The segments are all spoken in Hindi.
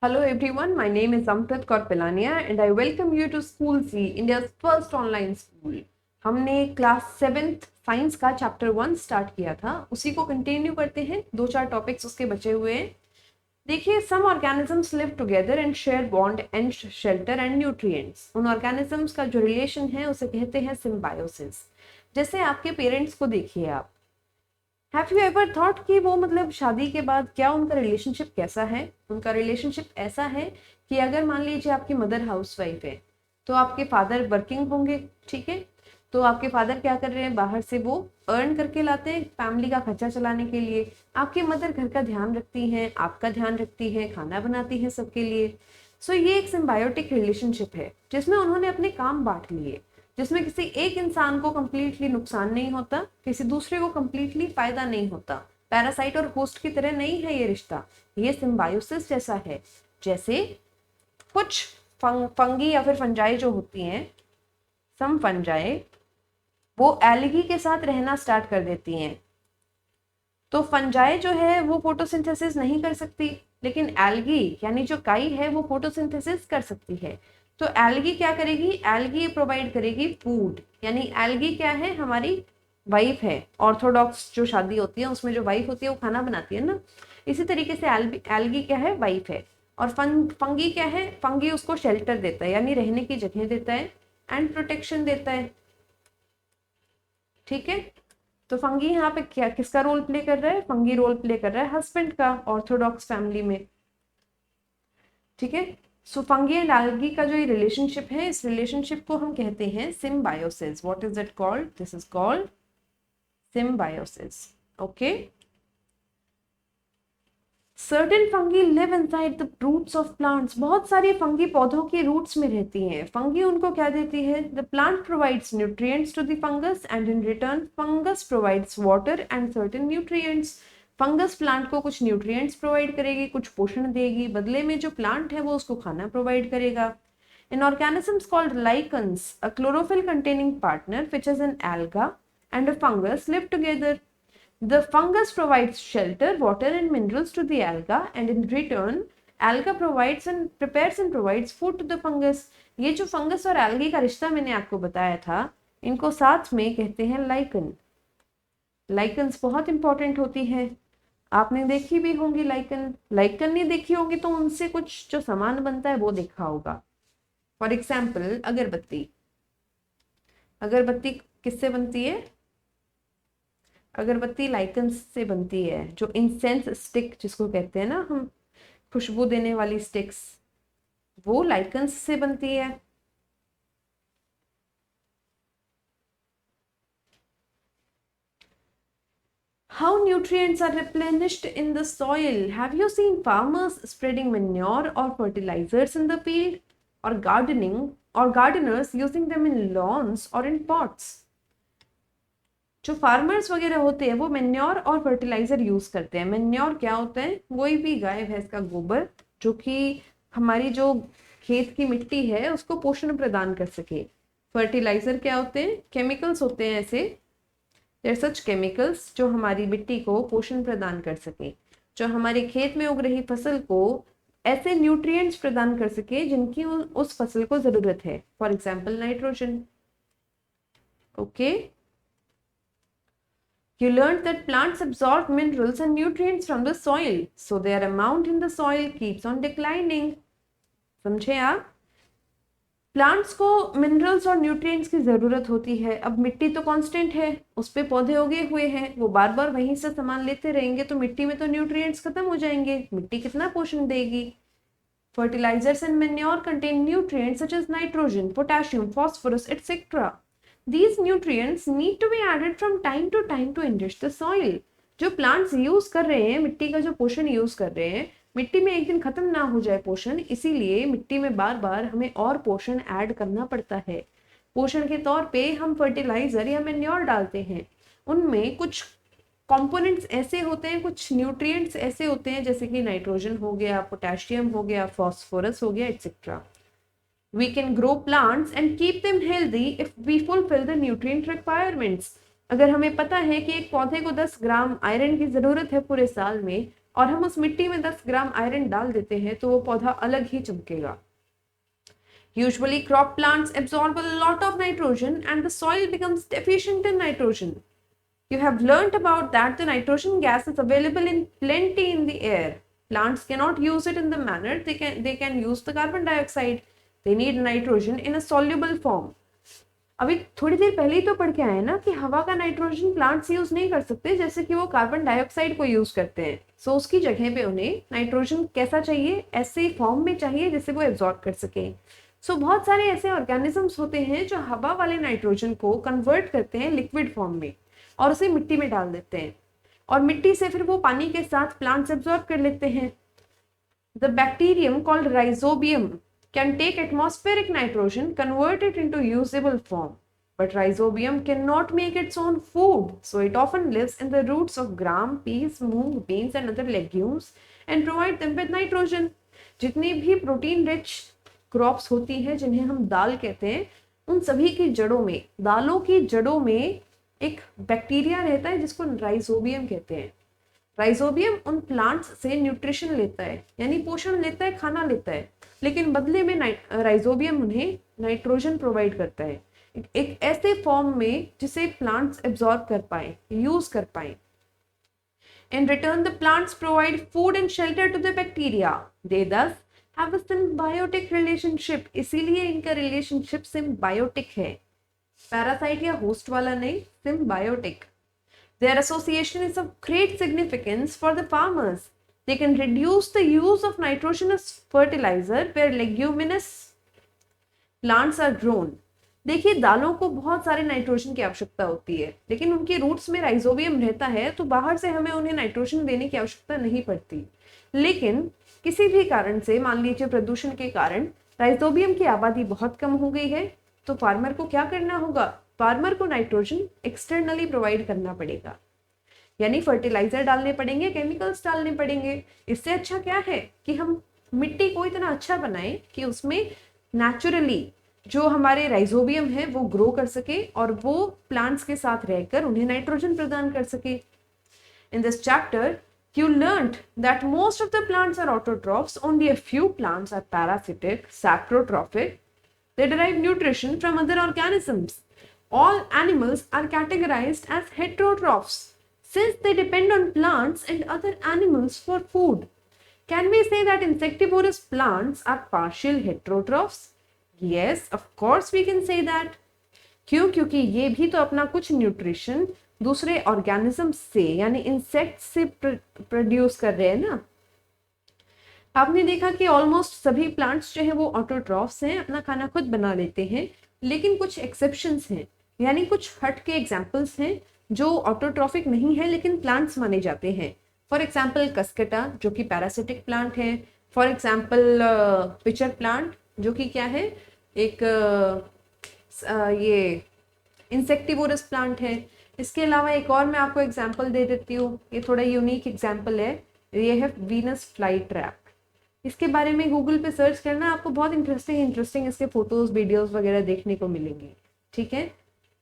Hello everyone, my name is Amrit Kaur Pilania and I welcome you to School C, India's first online school. हमने क्लास 7th साइंस का चैप्टर 1 स्टार्ट किया था, उसी को कंटिन्यू करते हैं। 2-4 टॉपिक्स उसके बचे हुए हैं। देखिए, some organisms live together and share bond and shelter and nutrients. उन ऑर्गेनिजम्स का जो रिलेशन है उसे कहते हैं सिम्बायोसिस। जैसे आपके पेरेंट्स को देखिए आप, हैव यू एवर थॉट कि वो मतलब शादी के बाद क्या उनका रिलेशनशिप कैसा है? उनका रिलेशनशिप ऐसा है कि अगर मान लीजिए आपकी मदर हाउसवाइफ है तो आपके फादर वर्किंग होंगे, ठीक है? तो आपके फादर क्या कर रहे हैं, बाहर से वो अर्न करके लाते हैं फैमिली का खर्चा चलाने के लिए। आपकी मदर घर का ध्यान रखती हैं, आपका ध्यान रखती है, खाना बनाती है सबके लिए। सो ये एक सिम्बायोटिक रिलेशनशिप है जिसमें उन्होंने अपने काम बांट लिए, जिसमें किसी एक इंसान को कंप्लीटली नुकसान नहीं होता, किसी दूसरे को कंप्लीटली फायदा नहीं होता। पैरासाइट और होस्ट की तरह नहीं है ये रिश्ता, ये सिम्बायोसिस जैसा है। जैसे कुछ फंगी या फिर फंजाई जो होती हैं, सम फंजाई, वो एल्गी के साथ रहना स्टार्ट कर देती हैं। तो फंजाई जो है वो फोटोसिंथेसिस नहीं कर सकती, लेकिन एल्गी यानी जो काई है वो फोटोसिंथेसिस कर सकती है। तो एल्गी क्या करेगी, एल्गी प्रोवाइड करेगी फूड। यानी एल्गी क्या है, हमारी वाइफ है। ऑर्थोडॉक्स जो शादी होती है उसमें जो वाइफ होती है वो खाना बनाती है ना, इसी तरीके से एल्गी क्या है, वाइफ है। और फंगी क्या है, फंगी उसको शेल्टर देता है यानी रहने की जगह देता है एंड प्रोटेक्शन देता है, ठीक है? तो फंगी यहाँ पे क्या किसका रोल प्ले कर रहा है, फंगी रोल प्ले कर रहा है हस्बैंड का, ऑर्थोडॉक्स फैमिली में, ठीक है? सो फंगी एंड एल्गी का जो ये रिलेशनशिप है, इस रिलेशनशिप को हम कहते हैं symbiosis. What is it called? This is called symbiosis. Okay, certain fungi live inside the roots of plants. बहुत सारी फंगी पौधों के रूट्स में रहती हैं। फंगी उनको क्या देती है, the plant provides nutrients to the fungus and in return fungus provides water and certain nutrients. Fungus plant को कुछ न्यूट्रिएंट्स प्रोवाइड करेगी, कुछ पोषण देगी, बदले में जो प्लांट है वो उसको खाना प्रोवाइड करेगा। In organisms called lichens, a chlorophyll containing partner, which is an alga, and a fungus live together. The fungus provides shelter, water, and minerals to the alga, and in return, alga provides and prepares and provides food to the fungus. ये जो फंगस और एल्गी का रिश्ता मैंने आपको बताया था, इनको साथ में कहते हैं लाइकन। लाइकन्स बहुत इंपॉर्टेंट होती है, आपने देखी भी होंगी लाइकन। लाइकन नहीं देखी होगी तो उनसे कुछ जो सामान बनता है वो देखा होगा। फॉर एग्जाम्पल अगरबत्ती। अगरबत्ती किससे बनती है? अगरबत्ती लाइकन्स से बनती है। जो इंसेंस स्टिक जिसको कहते हैं ना हम, खुशबू देने वाली स्टिक्स, वो लाइकन्स से बनती है। How nutrients are replenished in the soil? Have you seen farmers spreading manure or fertilizers in the field, or gardeners using them in lawns or in pots? जो फार्मर्स वगैरह होते हैं वो मेन्योर और फर्टिलाइजर यूज करते हैं। मेन्योर क्या होता है, कोई भी गाय भैंस का गोबर जो कि हमारी जो खेत की मिट्टी है उसको पोषण प्रदान कर सके। फर्टिलाइजर क्या होते हैं, केमिकल्स होते हैं ऐसे, देयर सच केमिकल्स जो हमारी मिट्टी को पोषण प्रदान कर सके, जो हमारे खेत में उग रही फसल को ऐसे न्यूट्रिएंट्स प्रदान कर सके जिनकी उस फसल को जरूरत है। For example nitrogen. Okay, You learned that plants absorb minerals and nutrients from the soil, so their amount in the soil keeps on declining. समझे आप? प्लांट्स को मिनरल्स और न्यूट्रिएंट्स की जरूरत होती है। अब मिट्टी तो कांस्टेंट है, उस पे पौधे उगे हुए हैं, वो बार बार वहीं से सामान लेते रहेंगे तो मिट्टी में तो न्यूट्रिएंट्स खत्म हो जाएंगे। मिट्टी कितना पोषण देगी? Fertilizers and manure contain nutrients such as nitrogen, potassium, phosphorus, etc. These nutrients need to be added from time to time to enrich the soil. जो प्लांट्स यूज कर रहे हैं, मिट्टी का जो पोषण यूज कर रहे हैं, मिट्टी में एक दिन खत्म ना हो जाए पोषण, इसीलिए मिट्टी में बार बार हमें और पोषण ऐड करना पड़ता है। पोषण के तौर पे हम फर्टिलाइजर या मैन्योर डालते हैं, उनमें कुछ कंपोनेंट्स ऐसे होते हैं, कुछ न्यूट्रिएंट्स ऐसे होते हैं जैसे कि नाइट्रोजन हो गया, पोटेशियम हो गया, फॉस्फोरस हो गया, etcetera. We can grow plants and keep them healthy if we fulfill the nutrient requirements. अगर हमें पता है कि एक पौधे को 10 ग्राम आयरन की जरूरत है पूरे साल में और हम उस मिट्टी में 10 ग्राम आयरन डाल देते हैं तो वो पौधा अलग ही चमकेगा। Usually crop plants absorb a lot of nitrogen and the soil becomes deficient in nitrogen. You have learnt about that the nitrogen gas is available in plenty in the air. Plants cannot use it in the manner they can use the carbon dioxide. They need nitrogen in a soluble form. अभी थोड़ी देर पहले ही तो पढ़ के आए ना कि हवा का नाइट्रोजन प्लांट्स यूज नहीं कर सकते, जैसे कि वो कार्बन डाइऑक्साइड को यूज करते हैं। सो उसकी जगह पे उन्हें नाइट्रोजन कैसा चाहिए, ऐसे फॉर्म में चाहिए जिससे वो एब्जॉर्ब कर सके। सो बहुत सारे ऐसे ऑर्गेनिजम्स होते हैं जो हवा वाले नाइट्रोजन को कन्वर्ट करते हैं लिक्विड फॉर्म में और उसे मिट्टी में डाल देते हैं, और मिट्टी से फिर वो पानी के साथ प्लांट्स एब्जॉर्ब कर लेते हैं। The bacterium called rhizobium can take atmospheric nitrogen, convert it into usable form. But rhizobium cannot make its own food, so it often lives in the roots of gram, peas, moong, beans and other legumes and provide them with nitrogen. जितनी भी प्रोटीन रिच क्रॉप्स होती हैं जिन्हें हम दाल कहते हैं, उन सभी की जड़ों में, दालों की जड़ों में एक बैक्टीरिया रहता है जिसको राइजोबियम कहते हैं। राइजोबियम उन प्लांट्स से न्यूट्रिशन लेता है, यानी पोषण लेता है, खाना लेता है, लेकिन बदले में राइजोबियम उन्हें नाइट्रोजन प्रोवाइड करता है एक ऐसे फॉर्म में जिसे प्लांट्स एब्जॉर्ब कर पाए, यूज कर पाए। In return, the plants provide food and shelter to the bacteria. They thus have a symbiotic relationship. इसीलिए इनका रिलेशनशिप सिम्बायोटिक है, पैरासाइट या होस्ट वाला नहीं, symbiotic. Their association is of great significance for the farmers. They can reduce the use of nitrogenous fertilizer where leguminous plants are grown. देखिए, दालों को बहुत सारे नाइट्रोजन की आवश्यकता होती है, लेकिन उनके रूट्स में राइजोबियम रहता है तो बाहर से हमें उन्हें नाइट्रोजन देने की आवश्यकता नहीं पड़ती। लेकिन किसी भी कारण से, मान लीजिए प्रदूषण के कारण, राइजोबियम की आबादी बहुत कम हो गई है, तो फार्मर को क्या करना होगा? फार्मर को नाइट्रोजन एक्सटर्नली प्रोवाइड करना पड़ेगा, यानी फर्टिलाइजर डालने पड़ेंगे, केमिकल्स डालने पड़ेंगे। इससे अच्छा क्या है कि हम मिट्टी को इतना अच्छा बनाएं कि उसमें नेचुरली जो हमारे राइजोबियम है वो ग्रो कर सके और वो प्लांट्स के साथ रहकर उन्हें नाइट्रोजन प्रदान कर सके। In this chapter you learned that most of the plants are autotrophs, only a few plants are parasitic, saprotrophic. They derive nutrition from other organisms. All animals are categorized as heterotrophs since they depend on plants and other animals for food. Can we say that insectivorous plants are partial heterotrophs? Yes, of course we can say that. क्यों? क्योंकि ये भी तो अपना कुछ न्यूट्रिशन दूसरे ऑर्गेनिज्म से यानी इंसेक्ट से प्रोड्यूस कर रहे हैं ना। आपने देखा कि ऑलमोस्ट सभी प्लांट्स जो है वो ऑटोट्रॉफ्स हैं, अपना खाना खुद बना लेते हैं, लेकिन कुछ एक्सेप्शंस हैं, यानी कुछ हट के एग्जाम्पल्स हैं जो ऑटोट्रॉफिक नहीं है लेकिन प्लांट्स माने जाते हैं। फॉर एग्जाम्पल कस्केटा जो कि पैरासिटिक प्लांट है, फॉर एग्जाम्पल पिचर प्लांट जो कि क्या है, एक ये इंसेक्टिवोरस प्लांट है। इसके अलावा एक और मैं आपको एग्जाम्पल दे देती हूँ, ये थोड़ा यूनिक एग्जाम्पल है, ये है वीनस फ्लाई ट्रैप। इसके बारे में गूगल पे सर्च करना, आपको बहुत इंटरेस्टिंग इसके फोटोज वीडियोस वगैरह देखने को मिलेंगे। ठीक है,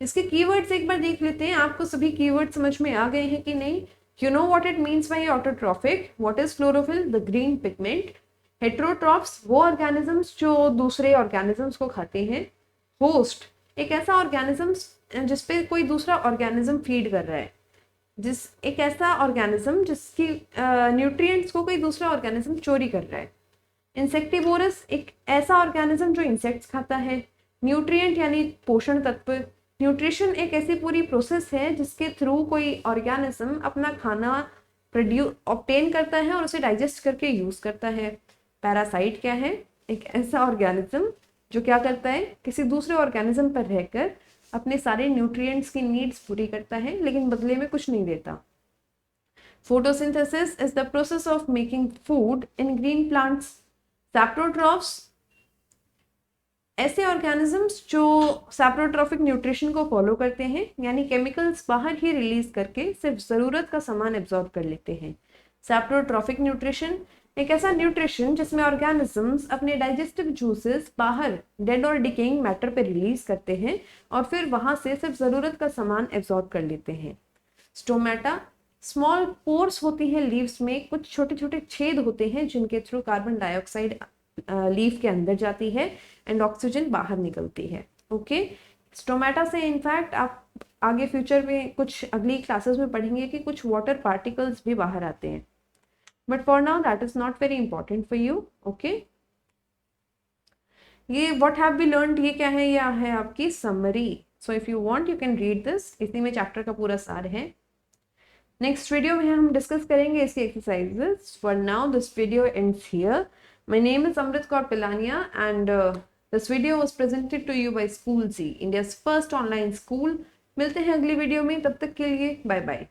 इसके कीवर्ड्स एक बार देख लेते हैं। आपको सभी कीवर्ड समझ में आ गए हैं कि नहीं? You know what it means by autotrophic, what is chlorophyll, the green pigment. Heterotrophs वो ऑर्गेनिजम्स जो दूसरे ऑर्गेनिजम्स को खाते हैं। होस्ट एक ऐसा ऑर्गेनिजम्स जिसपे कोई दूसरा ऑर्गेनिज्म फीड कर रहा है, एक ऐसा ऑर्गेनिज्म जिसकी न्यूट्रिएंट्स को कोई दूसरा ऑर्गेनिज्म चोरी कर रहा है। इंसेक्टिवोरस एक ऐसा ऑर्गेनिज्म जो इंसेक्ट्स खाता है। न्यूट्रिएंट यानी पोषण तत्व। न्यूट्रिशन एक ऐसी पूरी प्रोसेस है जिसके थ्रू कोई ऑर्गेनिज्म अपना खाना ऑब्टेन करता है और उसे डाइजेस्ट करके यूज करता है। पैरासाइट क्या है? एक ऐसा ऑर्गेनिज्म जो क्या करता है, किसी दूसरे ऑर्गेनिज्म पर रहकर अपने सारे न्यूट्रिएंट्स की नीड्स पूरी करता है लेकिन बदले में कुछ नहीं देता। Photosynthesis is the process of making food in green plants. Saprotrophs ऐसे ऑर्गेनिजम्स जो सैप्रोट्रॉफिक न्यूट्रिशन को फॉलो करते हैं, यानी केमिकल्स बाहर ही रिलीज करके सिर्फ जरूरत का सामान एब्जॉर्ब कर लेते हैं। सैप्रोट्रॉफिक न्यूट्रिशन एक ऐसा न्यूट्रिशन जिसमें ऑर्गेनिजम्स अपने डाइजेस्टिव जूसेस बाहर डेड और डिकेइंग मैटर पे रिलीज करते हैं और फिर वहां से सिर्फ जरूरत का सामान एब्जॉर्ब कर लेते हैं। स्टोमेटा स्मॉल पोर्स होती हैं लीव्स में, कुछ छोटे छोटे छेद होते हैं जिनके थ्रू कार्बन डाइऑक्साइड लीफ के अंदर जाती है एंड ऑक्सीजन बाहर निकलती है। ओके, स्टोमेटा से इनफैक्ट आप आगे फ्यूचर में कुछ अगली क्लासेस में पढ़ेंगे कि कुछ वाटर पार्टिकल्स भी बाहर आते हैं, but for now that is not very important for you. Okay, ये व्हाट हैव वी लर्नड, ये क्या है, यह है आपकी summary. So if you want you can read this, इसी में चैप्टर का पूरा सार है। नेक्स्ट वीडियो में हम डिस्कस करेंगे इसकी exercises. For now this video ends here. My name is Amrit Kaur Pilania and this video was presented to you by school C, India's first online school. मिलते हैं अगली वीडियो में, तब तक के लिए बाय बाय।